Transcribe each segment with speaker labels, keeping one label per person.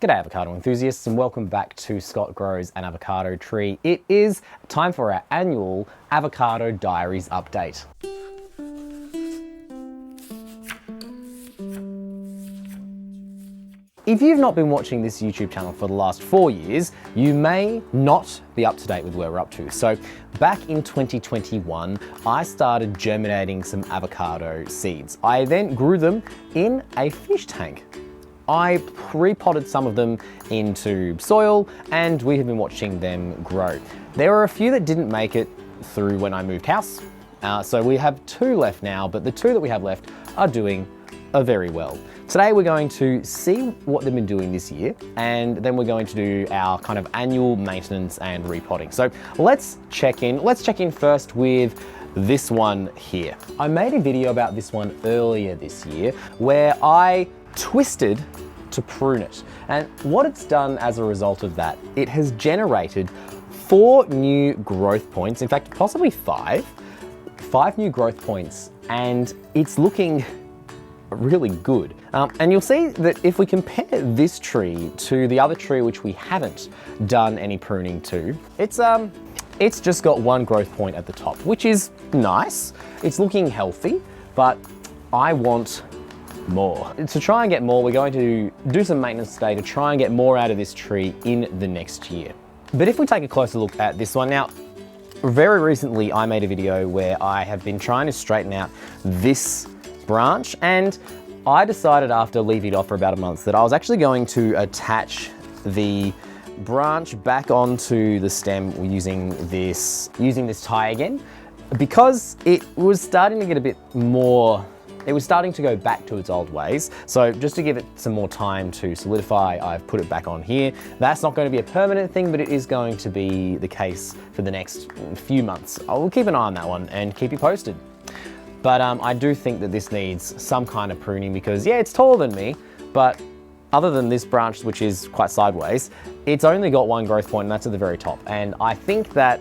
Speaker 1: G'day avocado enthusiasts and welcome back to Scott Grows an Avocado Tree. It is time for our annual Avocado Diaries update. If you've not been watching this YouTube channel for the last 4 years, you may not be up to date with where we're up to. So back in 2021, I started germinating some avocado seeds. I then grew them in a fish tank. I repotted some of them into soil and we have been watching them grow. There are a few that didn't make it through when I moved house. So we have 2 left now, but the 2 that we have left are doing very well. Today we're going to see what they've been doing this year, and then we're going to do our kind of annual maintenance and repotting. So let's check in. Let's check in first with this one here. I made a video about this one earlier this year where I twisted to prune it. And what it's done as a result of that, it has generated 4 new growth points, in fact, possibly 5 new growth points, and it's looking really good. And you'll see that if we compare this tree to the other tree which we haven't done any pruning to, it's just got 1 growth point at the top, which is nice. It's looking healthy, but I want more. To try and get more, we're going to do some maintenance today to try and get more out of this tree in the next year. But if we take a closer look at this one now, very recently I made a video where I have been trying to straighten out this branch, and I decided after leaving it off for about a month that I was actually going to attach the branch back onto the stem using this tie again, because it was starting to get a bit more. It was starting to go back to its old ways. So just to give it some more time to solidify, I've put it back on here. That's not going to be a permanent thing, but it is going to be the case for the next few months. I will keep an eye on that one and keep you posted. But I do think that this needs some kind of pruning because, yeah, it's taller than me, but other than this branch, which is quite sideways, it's only got 1 growth point, and that's at the very top. And I think that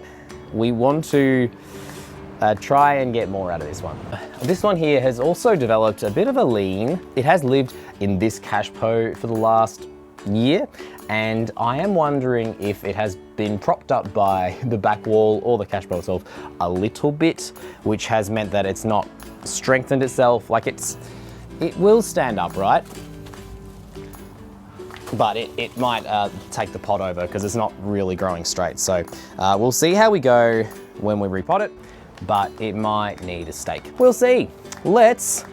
Speaker 1: we want to try and get more out of this one. This one here has also developed a bit of a lean. It has lived in this cash po for the last year, and I am wondering if it has been propped up by the back wall or the cash po itself a little bit, which has meant that it's not strengthened itself. Like it will stand upright, but it might take the pot over because it's not really growing straight. So we'll see how we go when we repot it, but it might need a stake. We'll see. Let's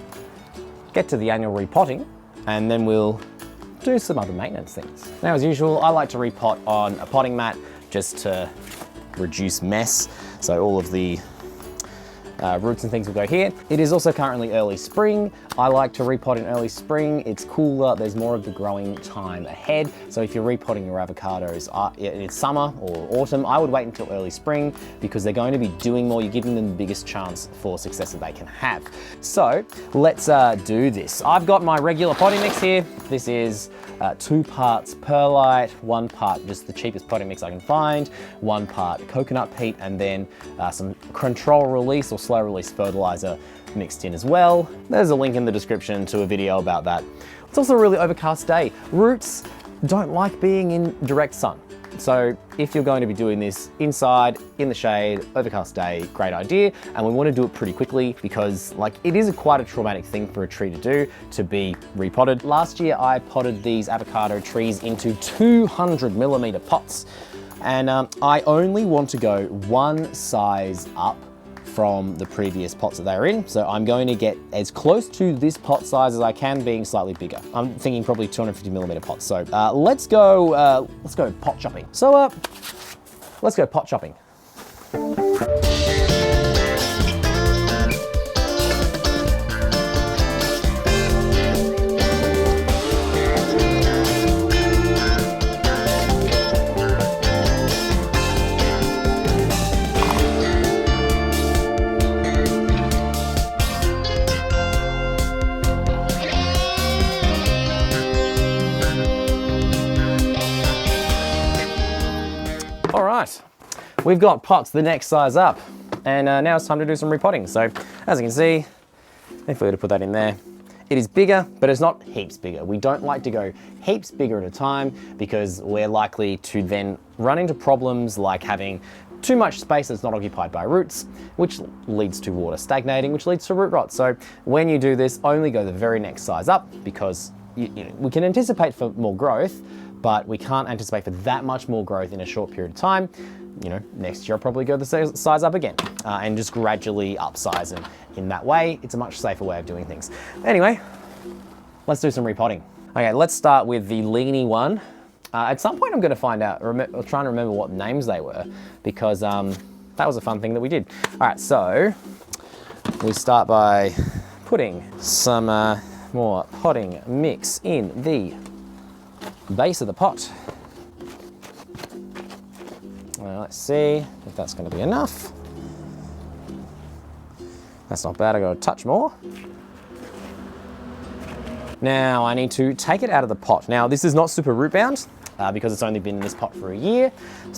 Speaker 1: get to the annual repotting and then we'll do some other maintenance things. Now, as usual, I like to repot on a potting mat just to reduce mess. So all of the roots and things will go here. It is also currently early spring. I like to repot in early spring. It's cooler, there's more of the growing time ahead. So if you're repotting your avocados in summer or autumn, I would wait until early spring because they're going to be doing more. You're giving them the biggest chance for success that they can have. So let's do this. I've got my regular potting mix here. This is 2 parts perlite, 1 part just the cheapest potting mix I can find, 1 part coconut peat, and then some control release or slow release fertilizer mixed in as well. There's a link in the description to a video about that. It's also a really overcast day. Roots don't like being in direct sun. So if you're going to be doing this inside, in the shade, overcast day, great idea. And we want to do it pretty quickly because it is quite a traumatic thing for a tree to do, to be repotted. Last year, I potted these avocado trees into 200mm pots. And I only want to go 1 size up from the previous pots that they were in. So I'm going to get as close to this pot size as I can, being slightly bigger. I'm thinking probably 250mm pots. So let's go pot chopping. So let's go pot chopping. All right, we've got pots the next size up, and now it's time to do some repotting. So as you can see, if we were to put that in there, It is bigger, but it's not heaps bigger. We don't like to go heaps bigger at a time because we're likely to then run into problems like having too much space that's not occupied by roots, which leads to water stagnating, which leads to root rot. So when you do this, only go the very next size up because you know, we can anticipate for more growth, but we can't anticipate for that much more growth in a short period of time. You know, next year I'll probably go the size up again and just gradually upsize. And in that way, it's a much safer way of doing things. Anyway, let's do some repotting. Okay, let's start with the leany one. At some point I'm gonna find out, trying to remember what names they were because that was a fun thing that we did. All right, so we start by putting some more potting mix in the base of the pot. Let's see if that's going to be enough. That's not bad, I got a touch more. Now I need to take it out of the pot. Now this is not super root bound because it's only been in this pot for a year,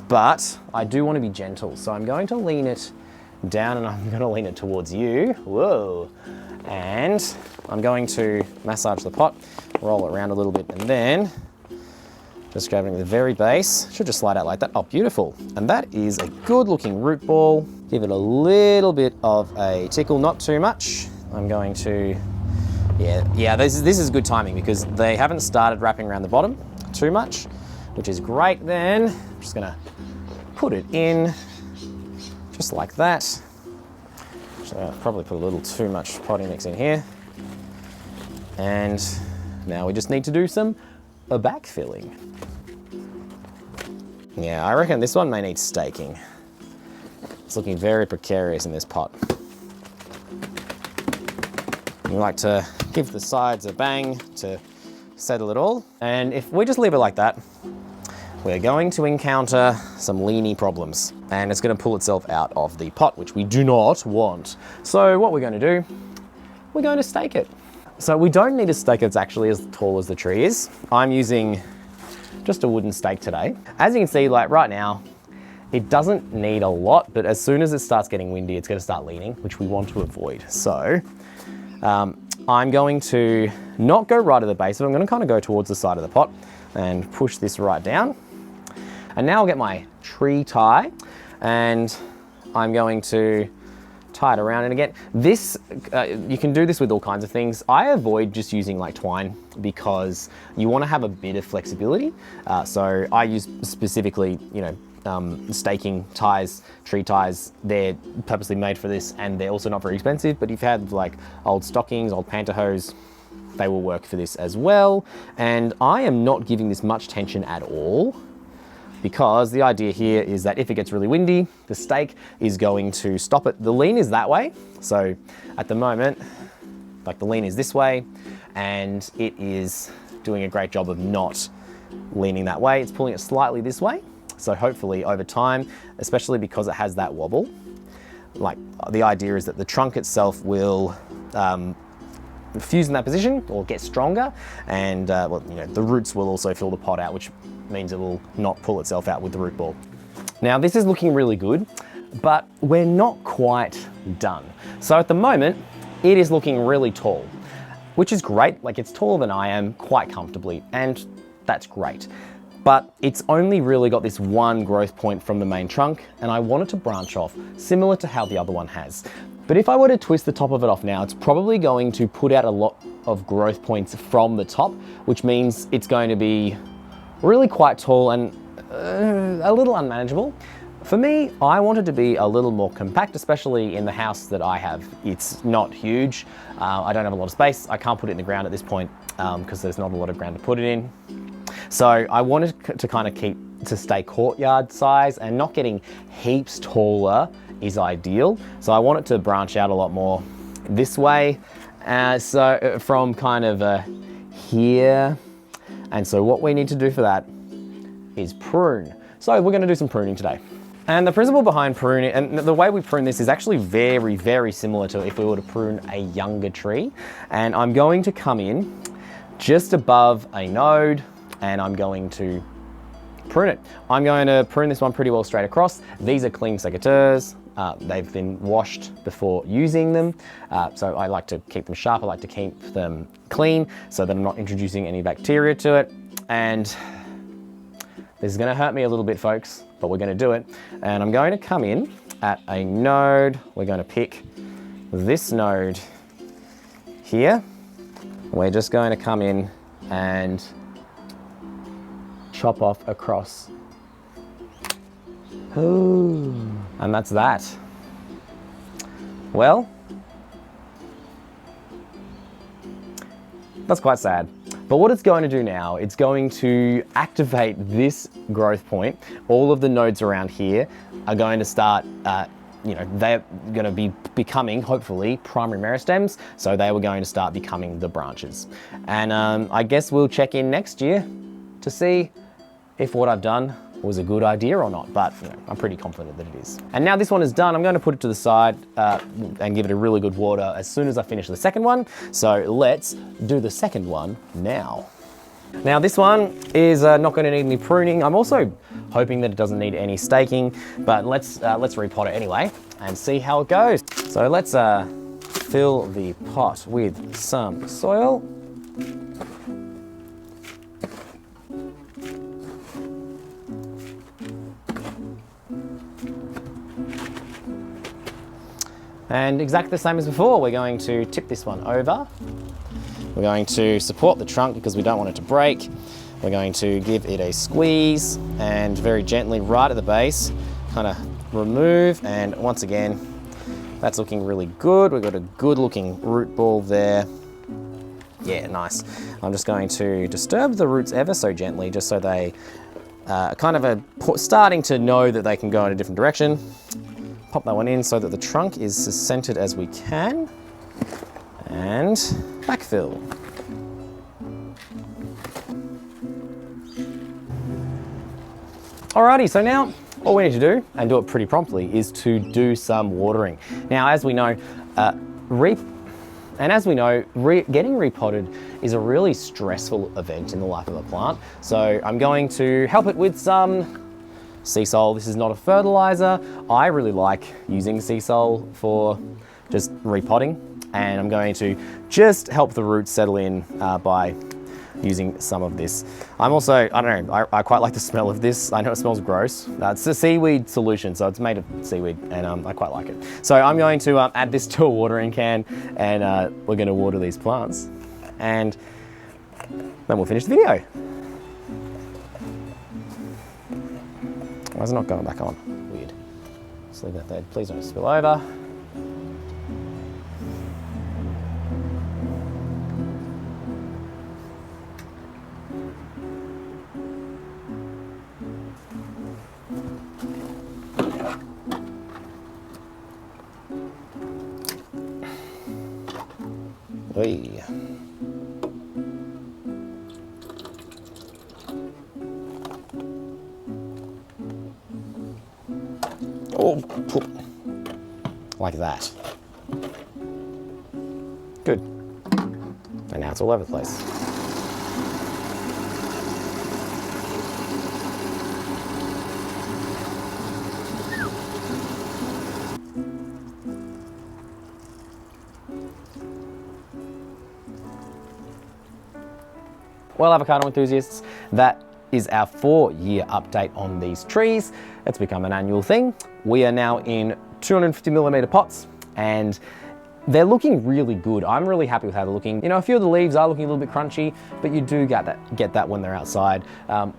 Speaker 1: but I do want to be gentle. So I'm going to lean it down and I'm going to lean it towards you. Whoa. And I'm going to massage the pot, roll it around a little bit, and then just grabbing the very base, should just slide out like that. Oh, beautiful. And that is a good looking root ball. Give it a little bit of a tickle, not too much. I'm going to, yeah, this is good timing because they haven't started wrapping around the bottom too much, which is great. Then I'm just gonna put it in just like that. So I'll probably put a little too much potting mix in here. And now we just need to do some backfilling. Yeah, I reckon this one may need staking. It's looking very precarious in this pot. You like to give the sides a bang to settle it all. And if we just leave it like that, we're going to encounter some leany problems and it's going to pull itself out of the pot, which we do not want. So what we're going to do, we're going to stake it. So we don't need a stake that's actually as tall as the tree is. I'm using just a wooden stake today. As you can see, like right now, it doesn't need a lot, but as soon as it starts getting windy, it's going to start leaning, which we want to avoid. So I'm going to not go right at the base, but I'm going to kind of go towards the side of the pot and push this right down. And now I'll get my tree tie and I'm going to tie it around. And again, this, you can do this with all kinds of things. I avoid just using like twine because you want to have a bit of flexibility. So I use specifically, you know, staking ties, tree ties. They're purposely made for this and they're also not very expensive, but if you have like old stockings, old pantyhose, they will work for this as well. And I am not giving this much tension at all, because the idea here is that if it gets really windy, the stake is going to stop it. The lean is that way. So at the moment, like the lean is this way and it is doing a great job of not leaning that way. It's pulling it slightly this way. So hopefully over time, especially because it has that wobble, like the idea is that the trunk itself will fuse in that position or get stronger. And well, you know, the roots will also fill the pot out, which means it will not pull itself out with the root ball. Now this is looking really good, but we're not quite done. So at the moment, it is looking really tall, which is great. Like it's taller than I am quite comfortably, and that's great. But it's only really got this one growth point from the main trunk, and I want it to branch off, similar to how the other one has. But if I were to twist the top of it off now, it's probably going to put out a lot of growth points from the top, which means it's going to be really quite tall and a little unmanageable. For me, I want it to be a little more compact, especially in the house that I have. It's not huge. I don't have a lot of space. I can't put it in the ground at this point because there's not a lot of ground to put it in. So I wanted to kind of stay courtyard size, and not getting heaps taller is ideal. So I want it to branch out a lot more this way. So from kind of here. And so what we need to do for that is prune. So we're going to do some pruning today. And the principle behind pruning, and the way we prune this is actually very, very similar to if we were to prune a younger tree. And I'm going to come in just above a node and I'm going to prune it. I'm going to prune this one pretty well straight across. These are clean secateurs. they've been washed before using them. So I like to keep them sharp, I like to keep them clean so that I'm not introducing any bacteria to it. And this is gonna hurt me a little bit, folks, but we're gonna do it. And I'm going to come in at a node. We're gonna pick this node here. We're just going to come in and chop off across. Ooh. And that's that. Well, that's quite sad. But what it's going to do now, it's going to activate this growth point. All of the nodes around here are going to start, they're going to be becoming, hopefully, primary meristems. So they were going to start becoming the branches. And I guess we'll check in next year to see if what I've done was a good idea or not, but I'm pretty confident that it is. And now this one is done, I'm going to put it to the side and give it a really good water as soon as I finish the second one. So let's do the second one now. Now this one is not going to need any pruning. I'm also hoping that it doesn't need any staking, but let's repot it anyway and see how it goes. So let's fill the pot with some soil. And exactly the same as before, we're going to tip this one over. We're going to support the trunk because we don't want it to break. We're going to give it a squeeze and very gently right at the base, kind of remove. And once again, that's looking really good. We've got a good looking root ball there. Yeah, nice. I'm just going to disturb the roots ever so gently just so they kind of are starting to know that they can go in a different direction. Pop that one in so that the trunk is as centered as we can. And backfill. Alrighty, so now all we need to do, and do it pretty promptly, is to do some watering. Now, as we know, getting repotted is a really stressful event in the life of a plant. So I'm going to help it with some sea salt. This is not a fertilizer. I really like using sea salt for just repotting, and I'm going to just help the roots settle in by using some of this. I'm also, I don't know, I quite like the smell of this. I know it smells gross. It's a seaweed solution, so it's made of seaweed, and I quite like it. So I'm going to add this to a watering can, and we're going to water these plants, and then we'll finish the video. Why is it not going back on? Weird. Just leave that there. Please don't spill over. Oy. Oh, like that. Good. And now it's all over the place. Well, avocado enthusiasts, that is our 4-year update on these trees. It's become an annual thing. We are now in 250mm pots, and they're looking really good. I'm really happy with how they're looking. You know, a few of the leaves are looking a little bit crunchy, but you do get that when they're outside.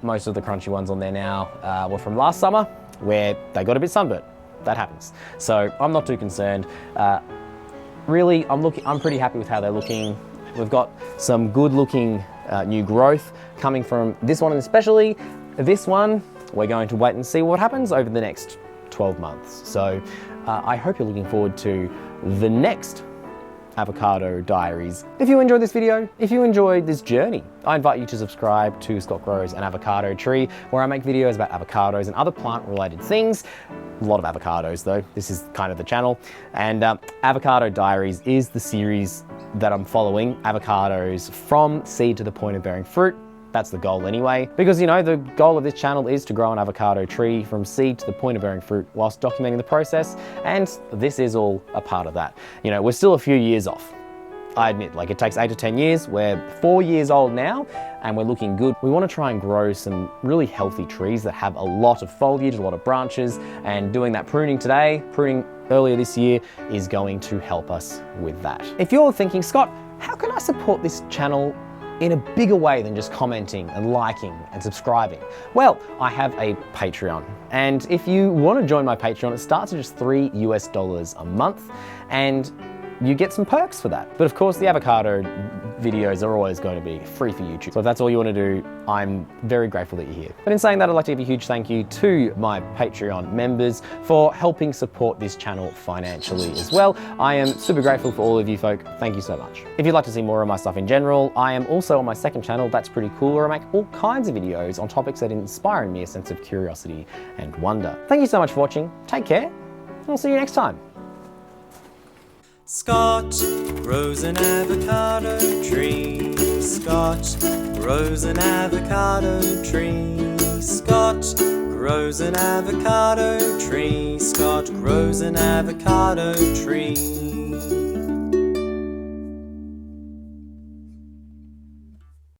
Speaker 1: Most of the crunchy ones on there now were from last summer, where they got a bit sunburnt. That happens. So I'm not too concerned. Really, I'm pretty happy with how they're looking. We've got some good looking new growth coming from this one, and especially this one. We're going to wait and see what happens over the next 12 months. So I hope you're looking forward to the next Avocado Diaries. If you enjoyed this video, if you enjoyed this journey, I invite you to subscribe to Scott Grows an Avocado Tree, where I make videos about avocados and other plant related things. A lot of avocados though, this is kind of the channel. And Avocado Diaries is the series that I'm following, avocados from seed to the point of bearing fruit. That's the goal anyway, because you know, the goal of this channel is to grow an avocado tree from seed to the point of bearing fruit whilst documenting the process, and this is all a part of that. You know, we're still a few years off. I admit, like, it takes 8 to 10 years. We're 4 years old now and we're looking good. We want to try and grow some really healthy trees that have a lot of foliage, a lot of branches, and doing that pruning today, pruning earlier this year, is going to help us with that. If you're thinking, Scott, how can I support this channel in a bigger way than just commenting and liking and subscribing? Well, I have a Patreon. And if you want to join my Patreon, it starts at just $3 a month, and you get some perks for that. But of course, the avocado videos are always going to be free for YouTube. So if that's all you want to do, I'm very grateful that you're here. But in saying that, I'd like to give a huge thank you to my Patreon members for helping support this channel financially as well. I am super grateful for all of you folk. Thank you so much. If you'd like to see more of my stuff in general, I am also on my second channel, That's Pretty Cool, where I make all kinds of videos on topics that inspire in me a sense of curiosity and wonder. Thank you so much for watching. Take care, and I'll see you next time.
Speaker 2: Scott grows an avocado tree. Scott grows an avocado tree. Scott grows an avocado tree. Scott grows an avocado tree.